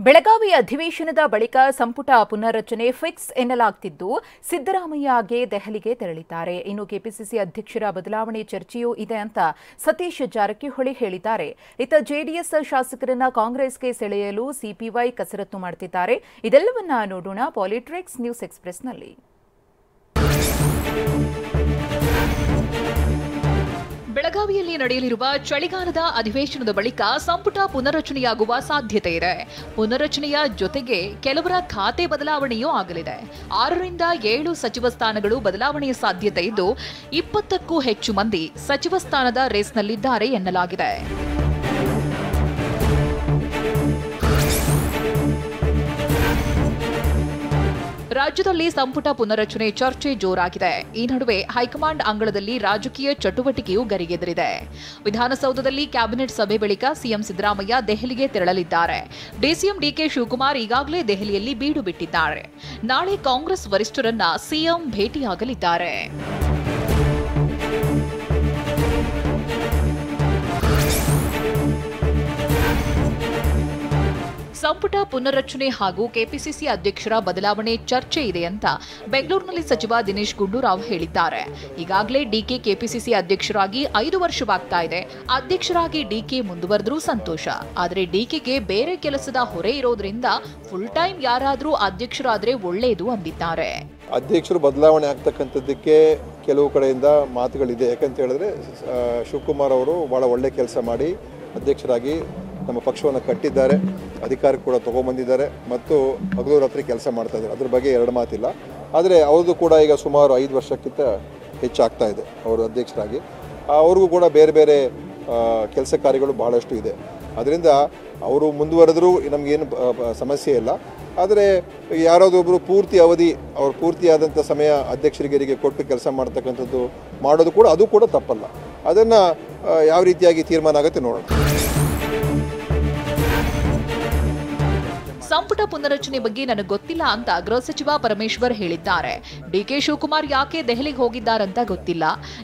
ಬೆಳಗಾವಿ ಅಧಿವೇಶನದ ಬಳಿಕ ಸಂಪುಟ ಪುನರ್ರಚನೆ ಫಿಕ್ಸ್ ಎನ್ನಲಾಗ್ತಿದ್ದು ಸಿದ್ದರಾಮಯ್ಯಗೆ ದೆಹಲಿಗೆ ತೆರಳಿದ್ದಾರೆ. ಇನ್ನು ಕೆಪಿಸಿಸಿ ಅಧ್ಯಕ್ಷರ ಬದಲಾವಣೆ ಚರ್ಚೆಯೂ ಇದೆ ಅಂತ ಸತೀಶ್ ಜಾರಕಿಹೊಳಿ ಹೇಳಿದ್ದಾರೆ. ಇತ್ತ ಜೆಡಿಎಸ್ ಶಾಸಕರನ್ನ ಕಾಂಗ್ರೆಸ್ಗೆ ಸೆಳೆಯಲು ಸಿಪಿವೈ ಕಸರತ್ತು ಮಾಡುತ್ತಿದ್ದಾರೆ. ಇದೆಲ್ಲವನ್ನ ನೋಡೋಣ ಪಾಲಿಟಿಕ್ಸ್ ನ್ಯೂಸ್ ಎಕ್ಸ್‌ಪ್ರೆಸ್‌ನಲ್ಲಿ. ಬೆಳಗಾವಿಯಲ್ಲಿ ನಡೆಯಲಿರುವ ಚಳಿಗಾಲದ ಅಧಿವೇಶನದ ಬಳಿಕ ಸಂಪುಟ ಪುನರ್ರಚನೆಯಾಗುವ ಸಾಧ್ಯತೆ ಇದೆ. ಪುನರ್ರಚನೆಯ ಜೊತೆಗೆ ಕೆಲವರ ಖಾತೆ ಬದಲಾವಣೆಯೂ ಆಗಲಿದೆ. 6ರಿಂದ 7 ಸಚಿವ ಸ್ಥಾನಗಳು ಬದಲಾವಣೆಯ ಸಾಧ್ಯತೆ ಇದ್ದು 20ಕ್ಕೂ ಹೆಚ್ಚು ಮಂದಿ ಸಚಿವ ಸ್ಥಾನದ ರೇಸ್ನಲ್ಲಿದ್ದಾರೆ ಎನ್ನಲಾಗಿದೆ. ರಾಜ್ಯದಲ್ಲಿ ಸಂಪುಟ ಪುನರ್ರಚನೆ ಚರ್ಚೆ ಜೋರಾಗಿದೆ. ಈ ನಡುವೆ ಹೈಕಮಾಂಡ್ ಅಂಗಳದಲ್ಲಿ ರಾಜಕೀಯ ಚಟುವಟಿಕೆಯೂ ಗರಿಗೆದರಿದೆ. ವಿಧಾನಸೌಧದಲ್ಲಿ ಕ್ಯಾಬಿನೆಟ್ ಸಭೆ ಬಳಿಕ ಸಿಎಂ ಸಿದ್ದರಾಮಯ್ಯ ದೆಹಲಿಗೆ ತೆರಳಲಿದ್ದಾರೆ. ಡಿಸಿಎಂ ಡಿಕೆ ಶಿವಕುಮಾರ್ ಈಗಾಗಲೇ ದೆಹಲಿಯಲ್ಲಿ ಬೀಡು ಬಿಟ್ಟಿದ್ದಾರೆ. ನಾಳೆ ಕಾಂಗ್ರೆಸ್ ವರಿಷ್ಠರನ್ನ ಸಿಎಂ ಭೇಟಿಯಾಗಲಿದ್ದಾರೆ. ಸಂಪುಟ ಪುನರ್ರಚನೆ ಹಾಗೂ ಕೆಪಿಸಿಸಿ ಅಧ್ಯಕ್ಷರ ಬದಲಾವಣೆ ಚರ್ಚೆ ಇದೆ ಅಂತ ಬೆಂಗಳೂರಿನಲ್ಲಿ ಸಚಿವ ದಿನೇಶ್ ಗುಂಡೂರಾವ್ ಹೇಳಿದ್ದಾರೆ. ಈಗಾಗಲೇ ಡಿಕೆ ಕೆಪಿಸಿಸಿ ಅಧ್ಯಕ್ಷರಾಗಿ 5 ವರ್ಷವಾಗ್ತಾ ಇದೆ. ಅಧ್ಯಕ್ಷರಾಗಿ ಡಿಕೆ ಮುಂದುವರೆದ್ರೂ ಸಂತೋಷ. ಆದರೆ ಡಿಕೆಗೆ ಬೇರೆ ಕೆಲಸದ ಹೊರೆ ಇರೋದ್ರಿಂದ ಫುಲ್ ಟೈಮ್ ಯಾರಾದರೂ ಅಧ್ಯಕ್ಷರಾದ್ರೆ ಒಳ್ಳೆಯದು ಅಂದಿದ್ದಾರೆ. ಅಧ್ಯಕ್ಷರು ಬದಲಾವಣೆ ಆಗ್ತಕ್ಕಂಥದ್ದಕ್ಕೆ ಕೆಲವು ಕಡೆಯಿಂದ ಮಾತುಗಳಿದೆ. ಯಾಕಂತ ಹೇಳಿದ್ರೆ ಶಿವಕುಮಾರ್ ಅವರು ಬಹಳ ಒಳ್ಳೆ ಕೆಲಸ ಮಾಡಿ ಅಧ್ಯಕ್ಷರಾಗಿ ನಮ್ಮ ಪಕ್ಷವನ್ನು ಕಟ್ಟಿದ್ದಾರೆ, ಅಧಿಕಾರ ಕೂಡ ತಗೊಂಡ್ಬಂದಿದ್ದಾರೆ ಮತ್ತು ಹಗಲು ರಾತ್ರಿ ಕೆಲಸ ಮಾಡ್ತಾ ಇದ್ದಾರೆ. ಅದ್ರ ಬಗ್ಗೆ ಎರಡು ಮಾತಿಲ್ಲ. ಆದರೆ ಅವ್ರದ್ದು ಕೂಡ ಈಗ ಸುಮಾರು 5 ವರ್ಷಕ್ಕಿಂತ ಹೆಚ್ಚಾಗ್ತಾ ಇದೆ ಅವರು ಅಧ್ಯಕ್ಷರಾಗಿ. ಅವ್ರಿಗೂ ಕೂಡ ಬೇರೆ ಬೇರೆ ಕೆಲಸ ಕಾರ್ಯಗಳು ಬಹಳಷ್ಟು ಇದೆ. ಅದರಿಂದ ಅವರು ಮುಂದುವರೆದರೂ ನಮಗೇನು ಸಮಸ್ಯೆ ಇಲ್ಲ. ಆದರೆ ಯಾರಾದೊಬ್ಬರು ಪೂರ್ತಿ ಅವಧಿ ಅವ್ರು ಪೂರ್ತಿಯಾದಂಥ ಸಮಯ ಅಧ್ಯಕ್ಷರಿಗೆ ಕೊಟ್ಟು ಕೆಲಸ ಮಾಡ್ತಕ್ಕಂಥದ್ದು ಮಾಡೋದು ಕೂಡ ಅದು ಕೂಡ ತಪ್ಪಲ್ಲ. ಅದನ್ನು ಯಾವ ರೀತಿಯಾಗಿ ತೀರ್ಮಾನ ಆಗುತ್ತೆ ನೋಡೋಣ. ಸಂಪುಟ ಪುನರ್ರಚನೆ ಬಗ್ಗೆ ನನಗೆ ಗೊತ್ತಿಲ್ಲ ಅಂತ ಗೃಹ ಸಚಿವ ಪರಮೇಶ್ವರ್ ಹೇಳಿದ್ದಾರೆ. ಡಿಕೆ ಶಿವಕುಮಾರ್ ಯಾಕೆ ದೆಹಲಿಗೆ ಹೋಗಿದ್ದಾರಂತ ಗೊತ್ತಿಲ್ಲ.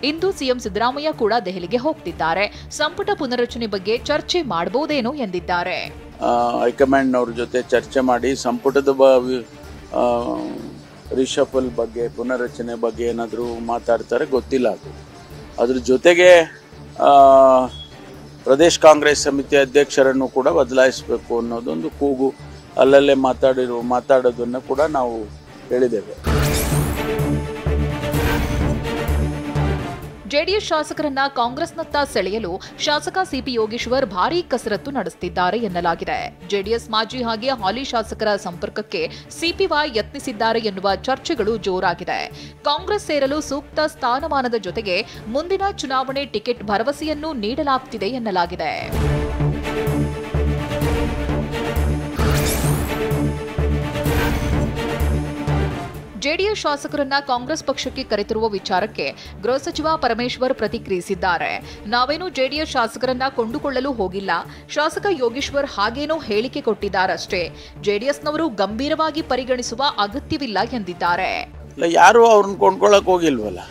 ಇಂದು ಸಿಎಂ ಸಿದ್ದರಾಮಯ್ಯ ಕೂಡ ದೆಹಲಿಗೆ ಹೋಗ್ತಿದ್ದಾರೆ. ಸಂಪುಟ ಪುನರ್ರಚನೆ ಬಗ್ಗೆ ಚರ್ಚೆ ಮಾಡಬಹುದೇನೋ ಎಂದಿದ್ದಾರೆ. ಹೈಕಮಾಂಡ್ ಅವ್ರ ಜೊತೆ ಚರ್ಚೆ ಮಾಡಿ ಸಂಪುಟದ ರಿಷಫಲ್ ಬಗ್ಗೆ ಪುನರ್ರಚನೆ ಬಗ್ಗೆ ಏನಾದರೂ ಮಾತಾಡ್ತಾರೆ, ಗೊತ್ತಿಲ್ಲ. ಅದ್ರ ಜೊತೆಗೆ ಪ್ರದೇಶ್ ಕಾಂಗ್ರೆಸ್ ಸಮಿತಿ ಅಧ್ಯಕ್ಷರನ್ನು ಕೂಡ ಬದಲಾಯಿಸಬೇಕು ಅನ್ನೋದೊಂದು ಕೂಗು ಅಲ್ಲಲ್ಲೇ ಮಾತಾಡೋದನ್ನು ಕೂಡ ನಾವು ಹೇಳಿದ್ದೇವೆ. ಜೆಡಿಎಸ್ ಶಾಸಕರನ್ನ ಕಾಂಗ್ರೆಸ್ನತ್ತ ಸೆಳೆಯಲು ಶಾಸಕ ಸಿಪಿ ಯೋಗೇಶ್ವರ್ ಭಾರೀ ಕಸರತ್ತು ನಡೆಸುತ್ತಿದ್ದಾರೆ ಎನ್ನಲಾಗಿದೆ. ಜೆಡಿಎಸ್ ಮಾಜಿ ಹಾಗೆ ಹಾಲಿ ಶಾಸಕರ ಸಂಪರ್ಕಕ್ಕೆ ಸಿಪಿವೈ ಯತ್ನಿಸಿದ್ದಾರೆ ಎನ್ನುವ ಚರ್ಚೆಗಳು ಜೋರಾಗಿದೆ. ಕಾಂಗ್ರೆಸ್ ಸೇರಲು ಸೂಕ್ತ ಸ್ಥಾನಮಾನದ ಜೊತೆಗೆ ಮುಂದಿನ ಚುನಾವಣೆ ಟಿಕೆಟ್ ಭರವಸೆಯನ್ನು ನೀಡಲಾಗುತ್ತಿದೆ ಎನ್ನಲಾಗಿದೆ. ಜೆಡಿಎಸ್ ಶಾಸಕರನ್ನ ಕಾಂಗ್ರೆಸ್ ಪಕ್ಷಕ್ಕೆ ಕರೆತರುವ ವಿಚಾರಕ್ಕೆ ಗೃಹ ಸಚಿವ ಪರಮೇಶ್ವರ್ ಪ್ರತಿಕ್ರಿಯಿಸಿದ್ದಾರೆ. ನಾವೇನು ಜೆಡಿಎಸ್ ಶಾಸಕರನ್ನ ಕೊಂಡುಕೊಳ್ಳಲು ಹೋಗಿಲ್ಲ. ಶಾಸಕ ಯೋಗೇಶ್ವರ್ ಹಾಗೇನೋ ಹೇಳಿಕೆ ಕೊಟ್ಟಿದ್ದಾರಷ್ಟೇ. ಜೆಡಿಎಸ್ನವರು ಗಂಭೀರವಾಗಿ ಪರಿಗಣಿಸುವ ಅಗತ್ಯವಿಲ್ಲ ಎಂದಿದ್ದಾರೆ. ಯಾರು ಅವ್ರನ್ನ ಕೊಂಡ್ಕೊಳ್ಳಕ್ ಹೋಗಿಲ್ವಲ್ಲ.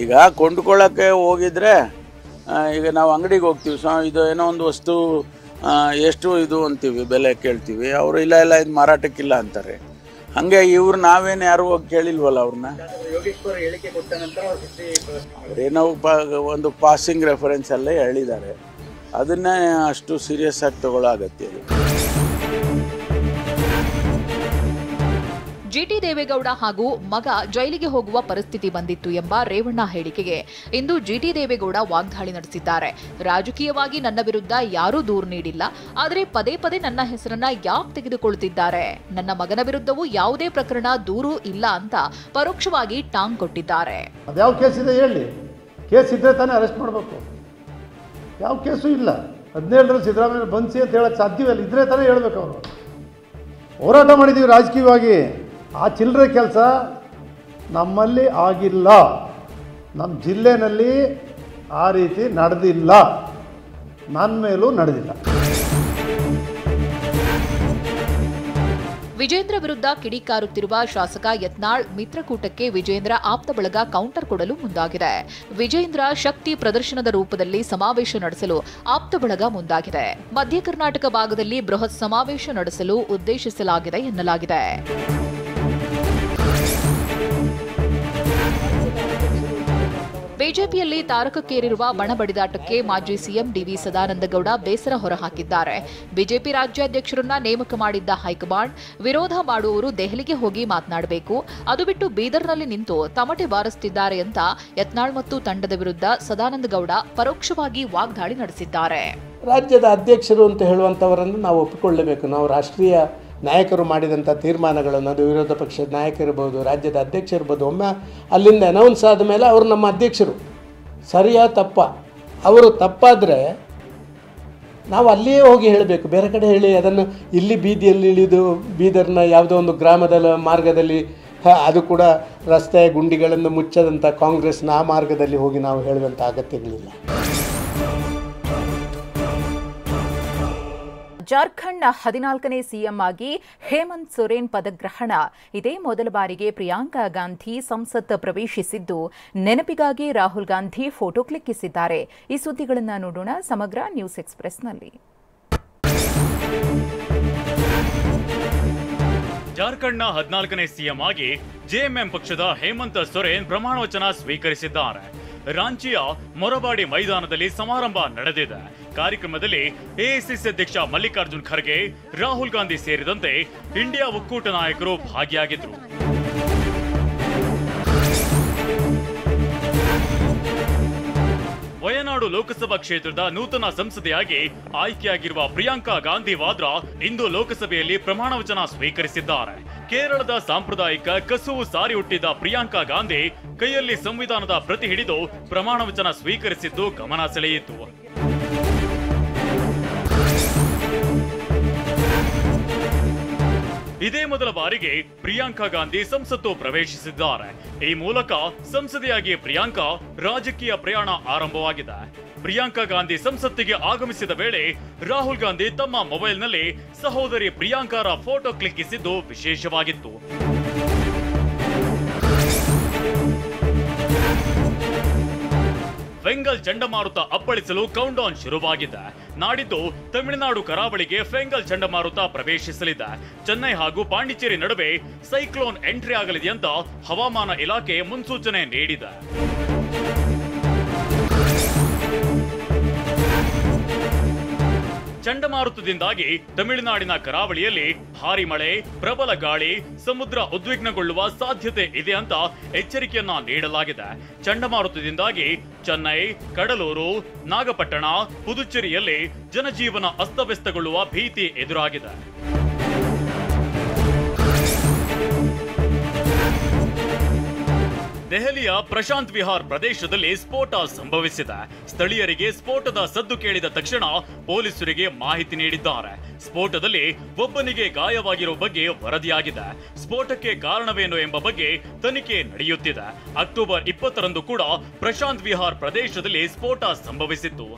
ಈಗ ಕೊಂಡ್ಕೊಳ್ಳಕ್ಕೆ ಹೋಗಿದ್ರೆ ಈಗ ನಾವು ಅಂಗಡಿಗೆ ಹೋಗ್ತೀವಿ, ಇದು ಏನೋ ಒಂದು ವಸ್ತು ಎಷ್ಟು ಇದು ಅಂತೀವಿ, ಬೆಲೆ ಕೇಳ್ತೀವಿ. ಅವರು ಇಲ್ಲ ಇದು ಮಾರಾಟಕ್ಕಿಲ್ಲ ಅಂತಾರೆ. ಹಂಗೆ ಇವ್ರು ನಾವೇನು ಯಾರು ಹೋಗಿ ಕೇಳಿಲ್ವಲ್ಲ ಅವ್ರನ್ನ. ಅವರೇನೋ ಒಂದು ಪಾಸಿಂಗ್ ರೆಫರೆನ್ಸ್ ಅಲ್ಲೇ ಹೇಳಿದ್ದಾರೆ. ಅದನ್ನೇ ಅಷ್ಟು ಸೀರಿಯಸ್ ಆಗಿ ತಗೊಳ್ಳೋ ಅಗತ್ಯ ಇಲ್ಲ. ಜಿಟಿ ದೇವೇಗೌಡ ಹಾಗೂ ಮಗ ಜೈಲಿಗೆ ಹೋಗುವ ಪರಿಸ್ಥಿತಿ ಬಂದಿತ್ತು ಎಂಬ ರೇವಣ್ಣ ಹೇಳಿಕೆಗೆ ಇಂದು ಜಿಟಿ ದೇವೇಗೌಡ ವಾಗ್ದಾಳಿ ನಡೆಸಿದ್ದಾರೆ. ರಾಜಕೀಯವಾಗಿ ನನ್ನ ವಿರುದ್ಧ ಯಾರೂ ದೂರು ನೀಡಿಲ್ಲ. ಆದರೆ ಪದೇ ಪದೇ ನನ್ನ ಹೆಸರನ್ನ ಯಾಕೆ ತೆಗೆದುಕೊಳ್ಳುತ್ತಿದ್ದಾರೆ? ನನ್ನ ಮಗನ ವಿರುದ್ಧವೂ ಯಾವುದೇ ಪ್ರಕರಣ ದೂರು ಇಲ್ಲ ಅಂತ ಪರೋಕ್ಷವಾಗಿ ಟಾಂಗ್ ಕೊಟ್ಟಿದ್ದಾರೆ. ಅದ್ಯಾವ ಕೇಸ್ ಇದೆ ಹೇಳಿ? ಕೇಸ್ ಇದ್ರೆ ತಾನೇ ಅರೆಸ್ಟ್ ಮಾಡಬೇಕು. ಯಾವ ಕೇಸು ಇಲ್ಲ. 17ರಲ್ಲಿ ಸಿದ್ದರಾಮಯ್ಯ ಬಂಧಿಸಿ ಅಂತ ಹೇಳಕ್ಕೆ ಸಾಧ್ಯವಿಲ್ಲ. ಇದ್ರೆ ತಾನೇ ಹೇಳ್ಬೇಕು. ಅವರು ಹೋರಾಟ ಮಾಡಿದ್ದೀವಿ ರಾಜಕೀಯವಾಗಿ. ಆ ಚಿಲ್ಲರೆ ಕೆಲಸ ನಮ್ಮಲ್ಲಿ ಆಗಿಲ್ಲ. ನಮ್ಮ ಜಿಲ್ಲೆನಲ್ಲಿ ಆ ರೀತಿ ನಡೆದಿಲ್ಲ. ನನ್ನ ಮೇಲೂ ನಡೆದಿಲ್ಲ. ವಿಜೇಂದ್ರ ವಿರುದ್ಧ ಕಿಡಿಕಾರುತ್ತಿರುವ ಶಾಸಕ ಯತ್ನಾಳ್ ಮಿತ್ರಕೂಟಕ್ಕೆ ವಿಜೇಂದ್ರ ಆಪ್ತ ಬಳಗ ಕೌಂಟರ್ ಕೊಡಲು ಮುಂದಾಗಿದೆ. ವಿಜೇಂದ್ರ ಶಕ್ತಿ ಪ್ರದರ್ಶನದ ರೂಪದಲ್ಲಿ ಸಮಾವೇಶ ನಡೆಸಲು ಆಪ್ತ ಬಳಗ ಮುಂದಾಗಿದೆ. ಮಧ್ಯ ಕರ್ನಾಟಕ ಭಾಗದಲ್ಲಿ ಬೃಹತ್ ಸಮಾವೇಶ ನಡೆಸಲು ಉದ್ದೇಶಿಸಲಾಗಿದೆ ಎನ್ನಲಾಗಿದೆ. ಬಿಜೆಪಿಯಲ್ಲಿ ತಾರಕಕ್ಕೇರಿರುವ ಬಣ ಬಡಿದಾಟಕ್ಕೆ ಮಾಜಿ ಸಿಎಂ ಡಿವಿ ಸದಾನಂದಗೌಡ ಬೇಸರ ಹೊರಹಾಕಿದ್ದಾರೆ. ಬಿಜೆಪಿ ರಾಜ್ಯಾಧ್ಯಕ್ಷರನ್ನ ನೇಮಕ ಮಾಡಿದ್ದ ಹೈಕಮಾಂಡ್ ವಿರೋಧ ಮಾಡುವವರು ದೆಹಲಿಗೆ ಹೋಗಿ ಮಾತನಾಡಬೇಕು, ಅದು ಬಿಟ್ಟು ಬೀದರ್ನಲ್ಲಿ ನಿಂತು ತಮಟೆ ಬಾರಿಸುತ್ತಿದ್ದಾರೆ ಅಂತ ಯತ್ನಾಳ್ ಮತ್ತು ತಂಡದ ವಿರುದ್ಧ ಸದಾನಂದಗೌಡ ಪರೋಕ್ಷವಾಗಿ ವಾಗ್ದಾಳಿ ನಡೆಸಿದ್ದಾರೆ. ರಾಜ್ಯದ ಅಧ್ಯಕ್ಷರು ಅಂತ ಹೇಳುವಂಥವರನ್ನು ನಾವು ಒಪ್ಪಿಕೊಳ್ಳಬೇಕು. ನಾವು ರಾಷ್ಟ್ರೀಯ ನಾಯಕರು ಮಾಡಿದಂಥ ತೀರ್ಮಾನಗಳನ್ನು, ಅದು ವಿರೋಧ ಪಕ್ಷದ ನಾಯಕರಿರ್ಬೋದು, ರಾಜ್ಯದ ಅಧ್ಯಕ್ಷ ಇರ್ಬೋದು, ಒಮ್ಮೆ ಅಲ್ಲಿಂದ ಅನೌನ್ಸ್ ಆದ ಮೇಲೆ ಅವರು ನಮ್ಮ ಅಧ್ಯಕ್ಷರು. ಸರಿಯಾ ತಪ್ಪ? ಅವರು ತಪ್ಪಾದರೆ ನಾವು ಅಲ್ಲಿಯೇ ಹೋಗಿ ಹೇಳಬೇಕು, ಬೇರೆ ಕಡೆ ಹೇಳಿ ಅದನ್ನು ಇಲ್ಲಿ ಬೀದಿಯಲ್ಲಿ ಇಳಿದು ಬೀದರ್ನ ಯಾವುದೋ ಒಂದು ಗ್ರಾಮದ ಮಾರ್ಗದಲ್ಲಿ, ಅದು ಕೂಡ ರಸ್ತೆ ಗುಂಡಿಗಳನ್ನು ಮುಚ್ಚದಂಥ ಕಾಂಗ್ರೆಸ್ನ ಆ ಮಾರ್ಗದಲ್ಲಿ ಹೋಗಿ ನಾವು ಹೇಳುವಂಥ ಅಗತ್ಯಗಳಿಲ್ಲ. ಜಾರ್ಖಂಡ್ನ 14ನೇ ಸಿಎಂ ಆಗಿ ಹೇಮಂತ್ ಸೊರೇನ್ ಪದಗ್ರಹಣ. ಇದೇ ಮೊದಲ ಬಾರಿಗೆ ಪ್ರಿಯಾಂಕಾ ಗಾಂಧಿ ಸಂಸತ್ ಪ್ರವೇಶಿಸಿದ್ದು, ನೆನಪಿಗಾಗಿ ರಾಹುಲ್ ಗಾಂಧಿ ಫೋಟೋ ಕ್ಲಿಕ್ಕಿಸಿದ್ದಾರೆ. ಈ ಸುದ್ದಿಗಳನ್ನು ನೋಡೋಣ ಸಮಗ್ರ ನ್ಯೂಸ್ ಎಕ್ಸ್‌ಪ್ರೆಸ್‌ನಲ್ಲಿ. ಜಾರ್ಖಂಡ್ನ 14ನೇ ಸಿಎಂ ಆಗಿ ಜೆಎಂಎಂ ಪಕ್ಷದ ಹೇಮಂತ್ ಸೊರೇನ್ ಪ್ರಮಾಣ ವಚನ ಸ್ವೀಕರಿಸಿದ್ದಾರೆ. ರಾಂಚಿಯ ಮೊರಬಾಡಿ ಮೈದಾನದಲ್ಲಿ ಸಮಾರಂಭ ನಡೆದಿದೆ. ಕಾರ್ಯಕ್ರಮದಲ್ಲಿ ಎಐಸಿಸಿ ಅಧ್ಯಕ್ಷ ಮಲ್ಲಿಕಾರ್ಜುನ್ ಖರ್ಗೆ, ರಾಹುಲ್ ಗಾಂಧಿ ಸೇರಿದಂತೆ ಇಂಡಿಯಾ ಒಕ್ಕೂಟ ನಾಯಕರು ಭಾಗಿಯಾಗಿದ್ದರು. ವಯನಾಡು ಲೋಕಸಭಾ ಕ್ಷೇತ್ರದ ನೂತನ ಸಂಸದೆಯಾಗಿ ಆಯ್ಕೆಯಾಗಿರುವ ಪ್ರಿಯಾಂಕಾ ಗಾಂಧಿ ವಾದ್ರಾ ಇಂದು ಲೋಕಸಭೆಯಲ್ಲಿ ಪ್ರಮಾಣ ವಚನ ಸ್ವೀಕರಿಸಿದ್ದಾರೆ. ಕೇರಳದ ಸಾಂಪ್ರದಾಯಿಕ ಕಸುವು ಸಾರಿ ಹುಟ್ಟಿದ ಪ್ರಿಯಾಂಕಾ ಗಾಂಧಿ ಕೈಯಲ್ಲಿ ಸಂವಿಧಾನದ ಪ್ರತಿ ಹಿಡಿದು ಪ್ರಮಾಣ ವಚನ ಸ್ವೀಕರಿಸಿದ್ದು ಗಮನ ಸೆಳೆಯಿತು. ಇದೇ ಮೊದಲ ಬಾರಿಗೆ ಪ್ರಿಯಾಂಕಾ ಗಾಂಧಿ ಸಂಸತ್ತು ಪ್ರವೇಶಿಸಿದ್ದಾರೆ. ಈ ಮೂಲಕ ಸಂಸದೆಯಾಗಿ ಪ್ರಿಯಾಂಕಾ ರಾಜಕೀಯ ಪ್ರಯಾಣ ಆರಂಭವಾಗಿದೆ. ಪ್ರಿಯಾಂಕಾ ಗಾಂಧಿ ಸಂಸತ್ತಿಗೆ ಆಗಮಿಸಿದ ವೇಳೆ ರಾಹುಲ್ ಗಾಂಧಿ ತಮ್ಮ ಮೊಬೈಲ್ನಲ್ಲಿ ಸಹೋದರಿ ಪ್ರಿಯಾಂಕಾರ ಫೋಟೋ ಕ್ಲಿಕ್ಕಿಸಿದ್ದು ವಿಶೇಷವಾಗಿತ್ತು. ಫೆಂಗಲ್ ಚಂಡಮಾರುತ ಅಪ್ಪಳಿಸಲು ಕೌಂಟ್ಡೌನ್ ಶುರುವಾಗಿದೆ. ನಾಡಿದ್ದು ತಮಿಳುನಾಡು ಕರಾವಳಿಗೆ ಫೆಂಗಲ್ ಚಂಡಮಾರುತ ಪ್ರವೇಶಿಸಲಿದೆ. ಚೆನ್ನೈ ಹಾಗೂ ಪಾಂಡಿಚೇರಿ ನಡುವೆ ಸೈಕ್ಲೋನ್ ಎಂಟ್ರಿ ಆಗಲಿದೆ ಅಂತ ಹವಾಮಾನ ಇಲಾಖೆ ಮುನ್ಸೂಚನೆ ನೀಡಿದೆ. ಚಂಡಮಾರುತದಿಂದಾಗಿ ತಮಿಳುನಾಡಿನ ಕರಾವಳಿಯಲ್ಲಿ ಭಾರಿ ಮಳೆ, ಪ್ರಬಲ ಗಾಳಿ, ಸಮುದ್ರ ಉದ್ವಿಗ್ನಗೊಳ್ಳುವ ಸಾಧ್ಯತೆ ಇದೆ ಅಂತ ಎಚ್ಚರಿಕೆಯನ್ನ ನೀಡಲಾಗಿದೆ. ಚಂಡಮಾರುತದಿಂದಾಗಿ ಚೆನ್ನೈ, ಕಡಲೂರು, ನಾಗಪಟ್ಟಣ, ಪುದುಚೇರಿಯಲ್ಲಿ ಜನಜೀವನ ಅಸ್ತವ್ಯಸ್ತಗೊಳ್ಳುವ ಭೀತಿ ಎದುರಾಗಿದೆ. ದೆಹಲಿಯ ಪ್ರಶಾಂತ್ ವಿಹಾರ್ ಪ್ರದೇಶದಲ್ಲಿ ಸ್ಫೋಟ ಸಂಭವಿಸಿದೆ. ಸ್ಥಳೀಯರಿಗೆ ಸ್ಫೋಟದ ಸದ್ದು ಕೇಳಿದ ತಕ್ಷಣ ಪೊಲೀಸರಿಗೆ ಮಾಹಿತಿ ನೀಡಿದ್ದಾರೆ. ಸ್ಫೋಟದಲ್ಲಿ ಒಬ್ಬನಿಗೆ ಗಾಯವಾಗಿರುವ ಬಗ್ಗೆ ವರದಿಯಾಗಿದೆ. ಸ್ಫೋಟಕ್ಕೆ ಕಾರಣವೇನು ಎಂಬ ಬಗ್ಗೆ ತನಿಖೆ ನಡೆಯುತ್ತಿದೆ. ಅಕ್ಟೋಬರ್ 20ರಂದು ಕೂಡ ಪ್ರಶಾಂತ್ ವಿಹಾರ್ ಪ್ರದೇಶದಲ್ಲಿ ಸ್ಫೋಟ ಸಂಭವಿಸಿತ್ತು.